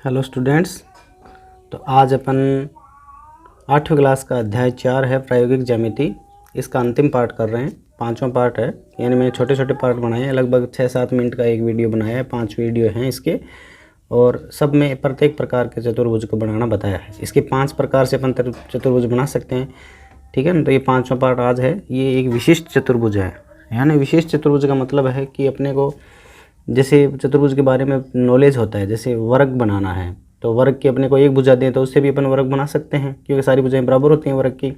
Hello students. तो आज अपन 8वीं क्लास का अध्याय 4 है प्रायोगिक ज्यामिति। इसका अंतिम पार्ट कर रहे हैं, 5वां पार्ट है। यानी मैंने छोटे छोटे पार्ट बनाए हैं, लगभग 6-7 मिनट का एक वीडियो बनाया है, 5 वीडियो हैं इसके, और सब में प्रत्येक प्रकार के चतुर्भुज को बनाना बताया है। इसके 5 प्रकार से अपन चतुर्भुज बना सकते हैं, ठीक है ना। तो ये 5वां पार्ट आज है। ये एक विशिष्ट चतुर्भुज है। यानी विशिष्ट चतुर्भुज का मतलब है कि अपने को जैसे चतुर्भुज के बारे में नॉलेज होता है, जैसे वर्ग बनाना है तो वर्ग की अपने को एक भुजा दें तो उससे भी अपन वर्ग बना सकते हैं, क्योंकि सारी भुजाएं बराबर होती हैं वर्ग की।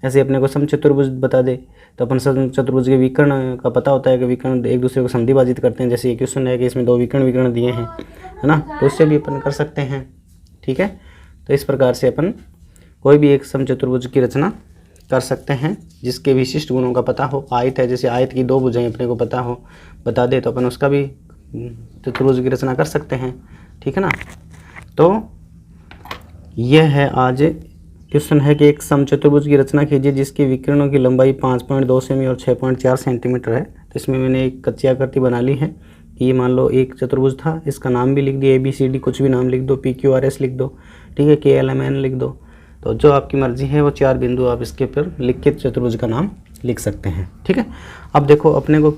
ऐसे अपने को समचतुर्भुज बता दे तो अपन समचतुर्भुज के विकर्ण का पता होता है कि विकर्ण एक दूसरे को संधिभाजित करते हैं। जैसे ये क्वेश्चन है कि इसमें 2 विकर्ण दिए हैं, है ना, तो उससे भी अपन कर सकते हैं, ठीक है। तो इस प्रकार से अपन कोई भी एक समचतुर्भुज की रचना कर सकते हैं जिसके विशिष्ट गुणों का पता हो। आयत है, जैसे आयत की 2 भुजाएं अपने को पता हो, बता दे तो अपन उसका भी चतुर्भुज की रचना कर सकते हैं, ठीक है ना। तो यह है आज क्वेश्चन है कि एक समचतुर्भुज की रचना कीजिए जिसके विकर्णों की लंबाई 5.2 सेमी और 6.4 सेंटीमीटर है। तो इसमें मैंने एक कच्ची आकृति बना ली है कि ये मान लो एक चतुर्भुज था, इसका नाम भी लिख दिया, ABCD कुछ भी नाम लिख दो, PQRS लिख दो, ठीक है, KLMN लिख दो। तो जो आपकी मर्जी है वो 4 बिंदु आप इसके ऊपर लिख के चतुर्भुज का नाम लिख सकते हैं, ठीक है। अब देखो अपने को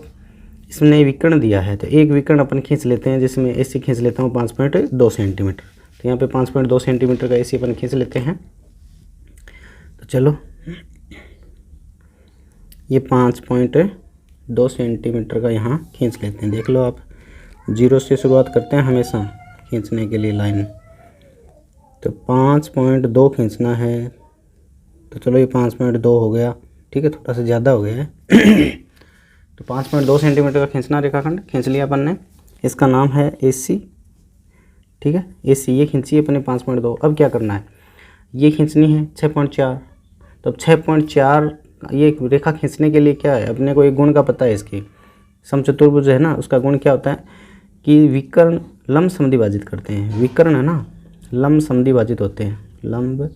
इसने विकर्ण दिया है तो एक विकर्ण अपन खींच लेते हैं, जिसमें AC खींच लेता हूँ 5.2 सेंटीमीटर। तो यहाँ पे 5.2 सेंटीमीटर का AC अपन खींच लेते हैं। तो चलो ये 5.2 सेंटीमीटर का यहाँ खींच लेते हैं। देख लो आप, 0 से शुरुआत करते हैं हमेशा खींचने के लिए लाइन। तो 5.2 खींचना है। तो चलो ये 5.2 हो गया, ठीक है, थोड़ा सा ज़्यादा हो गया है। तो 5.2 सेंटीमीटर का खींचना रेखाखंड खींच लिया अपन ने। इसका नाम है AC, ठीक है, AC ये खींची अपने 5.2। अब क्या करना है, ये खींचनी है 6.4। तो अब 6.4 ये रेखा खींचने के लिए क्या है, अपने को एक गुण का पता है इसकी। समचतुर्भुज है ना, उसका गुण क्या होता है कि विकर्ण लंब समद्विभाजित करते हैं। विकर्ण है ना, लंब समद्विभाजित होते हैं, लंब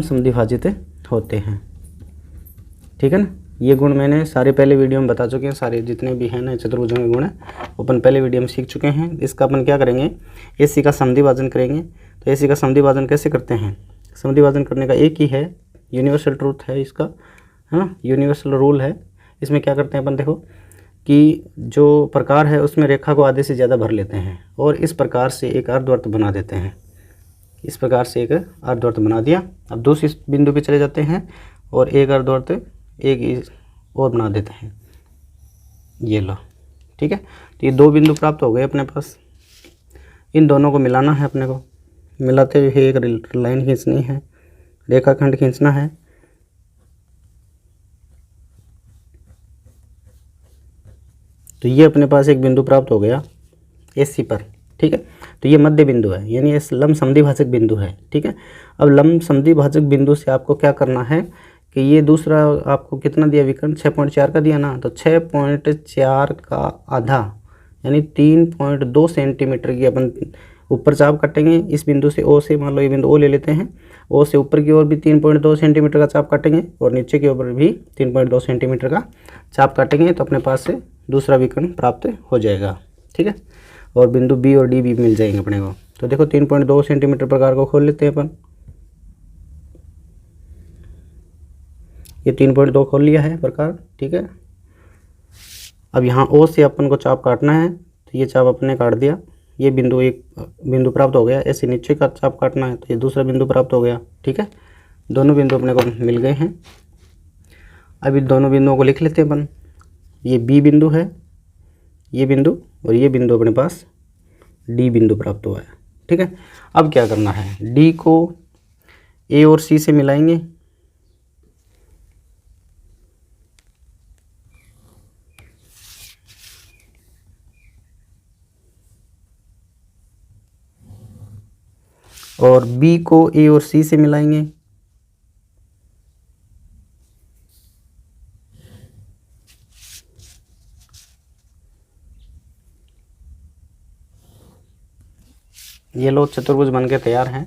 समद्विभाजित होते हैं, ठीक है ना। ये गुण मैंने सारे पहले वीडियो में बता चुके हैं, सारे जितने भी हैं ना चतुर्भुजों के गुण अपन पहले वीडियो में सीख चुके हैं। इसका अपन क्या करेंगे, AC का समद्विभाजन करेंगे। तो AC का समद्विभाजन कैसे करते हैं, समद्विभाजन करने का एक ही है, यूनिवर्सल ट्रूथ है इसका, है ना, यूनिवर्सल रूल है। इसमें क्या करते हैं अपन, देखो कि जो प्रकार है उसमें रेखा को आधे से ज़्यादा भर लेते हैं और इस प्रकार से एक अर्धवृत्त बना देते हैं। इस प्रकार से एक अर्धवृत्त बना दिया। अब दूसरे बिंदु पे चले जाते हैं और एक अर्धवृत्त एक और बना देते हैं, ये लो, ठीक है। तो ये 2 बिंदु प्राप्त हो गए अपने पास। इन दोनों को मिलाना है अपने को, मिलाते हुए एक लाइन खींचनी है, रेखाखंड खींचना है। तो ये अपने पास एक बिंदु प्राप्त हो गया AC पर, ठीक है। तो ये मध्य बिंदु है, यानी इस लंब समद्विभाजक बिंदु है, ठीक है। अब लंब समद्विभाजक बिंदु से आपको क्या करना है कि ये दूसरा आपको कितना दिया विकर्ण, 6.4 का दिया ना, तो 6.4 का आधा यानी 3.2 सेंटीमीटर की अपन ऊपर चाप काटेंगे। इस बिंदु से O से, मान लो ये बिंदु O ले लेते हैं, O से ऊपर की ओर भी 3.2 सेंटीमीटर का चाप काटेंगे और नीचे की ओर भी 3.2 सेंटीमीटर का चाप काटेंगे। तो अपने पास से दूसरा विकर्ण प्राप्त हो जाएगा, ठीक है, और बिंदु B और D भी मिल जाएंगे अपने को। तो देखो 3.2 सेंटीमीटर प्रकार को खोल लेते हैं अपन। ये 3.2 खोल लिया है प्रकार, ठीक है। अब यहाँ O से अपन को चाप काटना है, तो ये चाप अपने काट दिया, ये बिंदु एक बिंदु प्राप्त हो गया। ऐसे नीचे का चाप काटना है तो ये दूसरा बिंदु प्राप्त हो गया, ठीक है। दोनों बिंदु अपने को मिल गए हैं। अब इन दोनों बिंदुओं को लिख लेते हैं अपन। ये B बिंदु है, ये बिंदु, और ये बिंदु अपने पास D बिंदु प्राप्त हुआ है, ठीक है। अब क्या करना है, D को A और C से मिलाएंगे। और B को A और C से मिलाएंगे। ये लो चतुर्भुज बन के तैयार हैं।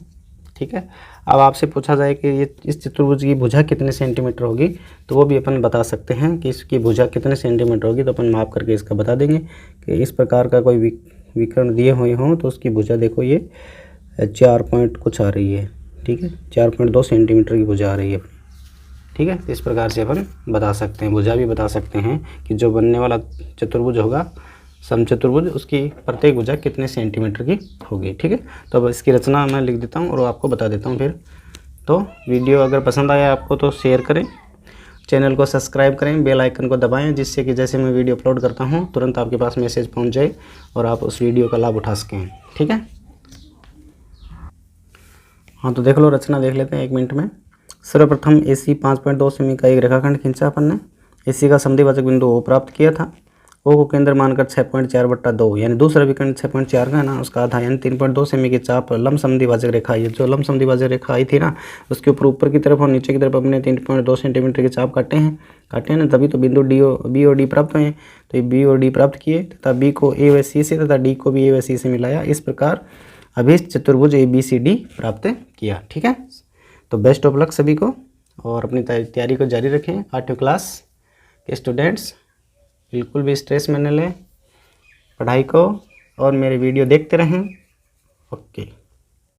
ठीक है। अब आपसे पूछा जाए कि ये इस चतुर्भुज की भुजा कितने सेंटीमीटर होगी, तो वो भी अपन बता सकते हैं कि इसकी भुजा कितने सेंटीमीटर होगी। तो अपन माप करके इसका बता देंगे कि इस प्रकार का कोई विकर्ण दिए हुए हों तो उसकी भुजा देखो ये 4 पॉइंट कुछ आ रही है, ठीक है, 4.2 सेंटीमीटर की भुजा आ रही है, ठीक है। इस प्रकार से अपन बता सकते हैं, भुजा भी बता सकते हैं कि जो बनने वाला चतुर्भुज होगा समचतुर्भुज, उसकी प्रत्येक भुजा कितने सेंटीमीटर की होगी, ठीक है। तो अब इसकी रचना मैं लिख देता हूँ और आपको बता देता हूँ फिर। तो वीडियो अगर पसंद आया आपको तो शेयर करें, चैनल को सब्सक्राइब करें, बेल आइकन को दबाएं, जिससे कि जैसे मैं वीडियो अपलोड करता हूँ तुरंत आपके पास मैसेज पहुँच जाए और आप उस वीडियो का लाभ उठा सकें, ठीक है। हाँ तो देख लो, रचना देख लेते हैं 1 मिनट में। सर्वप्रथम AC 5.2 सेमी का एक रेखाखंड खींचा अपन ने। AC का समद्विभाजक बिंदु O प्राप्त किया था। O को केंद्र मानकर 6.4/2 यानी दूसरा विकर्ण 6.4 का है ना, उसका आधा यानी 3.2 सेमी की चाप लंब समद्विभाजक रेखा, ये जो लंब समद्विभाजक रेखा आई थी ना, उसके ऊपर की तरफ और नीचे की तरफ अपने 3.2 सेंटीमीटर की चाप काटे हैं ना, तभी तो बिंदु B और D प्राप्त हुए हैं। तो ये B और D प्राप्त किए तथा B को A व C से तथा D को भी A व C से मिलाया। इस प्रकार अभिष्ट चतुर्भुज ABCD प्राप्त किया, ठीक है। तो बेस्ट ऑफ लक सभी को, और अपनी तैयारी को जारी रखें। 8वीं क्लास के स्टूडेंट्स बिल्कुल भी स्ट्रेस में न लें पढ़ाई को, और मेरे वीडियो देखते रहें। ओके।